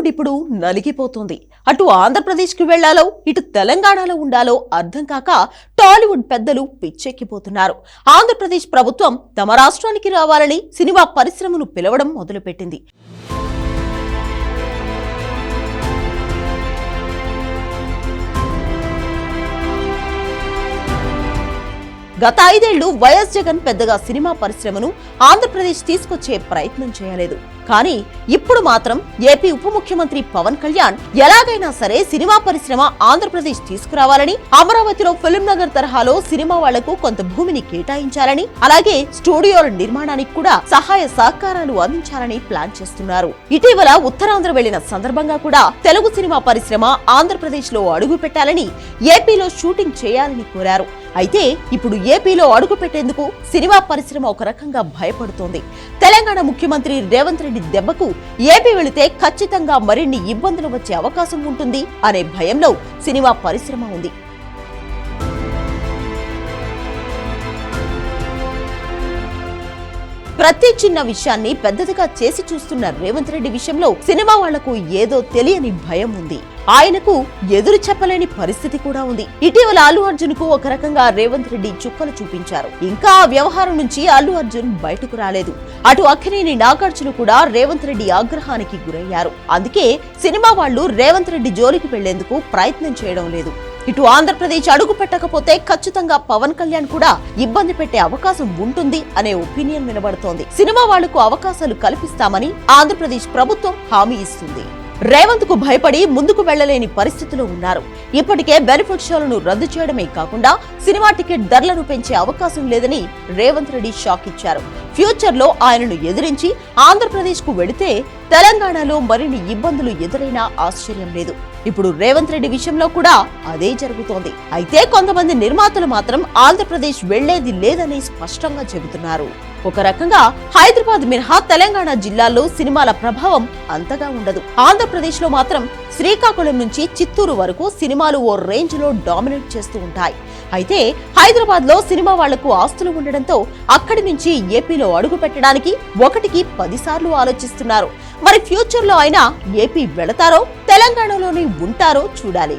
టాలీవుడ్ ఇప్పుడు నలిగిపోతుంది. అటు ఆంధ్రప్రదేశ్కి వెళ్లాలో ఇటు తెలంగాణలో ఉండాలో అర్థం కాక టాలీవుడ్ పెద్దలు పిచ్చెక్కిపోతున్నారు. ఆంధ్రప్రదేశ్ ప్రభుత్వం తమ రాష్ట్రానికి రావాలని సినిమా పరిశ్రమను పిలవడం మొదలుపెట్టింది. గత 5 ఏళ్లు వైఎస్ జగన్ పెద్దగా సినిమా పరిశ్రమను ఆంధ్రప్రదేశ్ తీసుకొచ్చే ప్రయత్నం చేయలేదు. కానీ ఇప్పుడు మాత్రం ఏపీ ఉప ముఖ్యమంత్రి పవన్ కళ్యాణ్ ఎలాగైనా సరే సినిమా పరిశ్రమ ఆంధ్రప్రదేశ్ తీసుకురావాలని, అమరావతిలో ఫిల్మ్ నగర్ తరహాలో సినిమా వాళ్లకు కొంత భూమిని కేటాయించాలని, అలాగే స్టూడియోల నిర్మాణానికి కూడా సహాయ సహకారాలు అందించాలని ప్లాన్ చేస్తున్నారు. ఇటీవల ఉత్తరాంధ్ర వెళ్లిన సందర్భంగా కూడా తెలుగు సినిమా పరిశ్రమ ఆంధ్రప్రదేశ్ లో అడుగు పెట్టాలని, ఏపీలో షూటింగ్ చేయాలని కోరారు. అయితే ఇప్పుడు ఏపీలో అడుగు పెట్టేందుకు సినిమా పరిశ్రమ ఒక రకంగా భయపడుతోంది. తెలంగాణ ముఖ్యమంత్రి రేవంత్ రెడ్డి దెబ్బకు ఏపీ వెళితే ఖచ్చితంగా మరిన్ని ఇబ్బందులు వచ్చే అవకాశం ఉంటుంది అనే భయంలో సినిమా పరిశ్రమ ఉంది. ప్రతి చిన్న విషయాన్ని పెద్దదిగా చేసి చూస్తున్న రేవంత్ రెడ్డి విషయంలో సినిమా వాళ్లకు ఏదో తెలియని భయం ఉంది. ఆయనకు ఎదురు చెప్పలేని పరిస్థితి కూడా ఉంది. ఇటీవల అల్లు అర్జున్ కు ఒక రకంగా రేవంత్ రెడ్డి చుక్కలు చూపించారు. ఇంకా ఆ వ్యవహారం నుంచి అల్లు అర్జున్ బయటకు రాలేదు. అటు అక్కినేని నాగార్జున కూడా రేవంత్ రెడ్డి ఆగ్రహానికి గురయ్యారు. అందుకే సినిమా వాళ్లు రేవంత్ రెడ్డి జోలికి వెళ్లేందుకు ప్రయత్నం చేయడం లేదు. ఇటు ఆంధ్రప్రదేశ్ అడుగు పెట్టకపోతే ఖచ్చితంగా పవన్ కళ్యాణ్ కూడా ఇబ్బంది పెట్టే అవకాశం ఉంటుంది అనే ఒపీనియన్ వినబడుతోంది. సినిమా వాళ్లకు అవకాశాలు కల్పిస్తామని ఆంధ్రప్రదేశ్ ప్రభుత్వం హామీ ఇస్తుంది. రేవంత్ కు భయపడి ముందుకు వెళ్లలేని పరిస్థితిలో ఉన్నారు. ఇప్పటికే బెనిఫిట్ షోలను రద్దు చేయడమే కాకుండా సినిమా టికెట్ ధరలను పెంచే అవకాశం లేదని రేవంత్ రెడ్డి షాక్ ఇచ్చారు. ఫ్యూచర్ లో ఆయనను ఎదిరించి ఆంధ్రప్రదేశ్ కు వెళితే తెలంగాణలో మరిన్ని ఇబ్బందులు ఎదురైనా ఆశ్చర్యం లేదు. ఇప్పుడు రేవంత్ రెడ్డి విషయంలో కూడా అదే జరుగుతోంది. అయితే కొంతమంది నిర్మాతలు మాత్రం ఆంధ్రప్రదేశ్ వెళ్లేది లేదని స్పష్టంగా చెబుతున్నారు. ఒక రకంగా హైదరాబాద్ మినహా తెలంగాణ జిల్లాల్లో సినిమాల ప్రభావం అంతగా ఉండదు. ఆంధ్రప్రదేశ్ లో మాత్రం శ్రీకాకుళం నుంచి చిత్తూరు వరకు సినిమాలు ఓ రేంజ్ లో డామినేట్ చేస్తూ ఉంటాయి. అయితే హైదరాబాద్ లో సినిమా వాళ్లకు ఆస్తులు ఉండడంతో అక్కడి నుంచి ఏపీలో అడుగు పెట్టడానికి 1కి 10 సార్లు ఆలోచిస్తున్నారు. మరి ఫ్యూచర్ లో అయినా ఏపీ వెళతారో తెలంగాణలోనే ఉంటారో చూడాలి.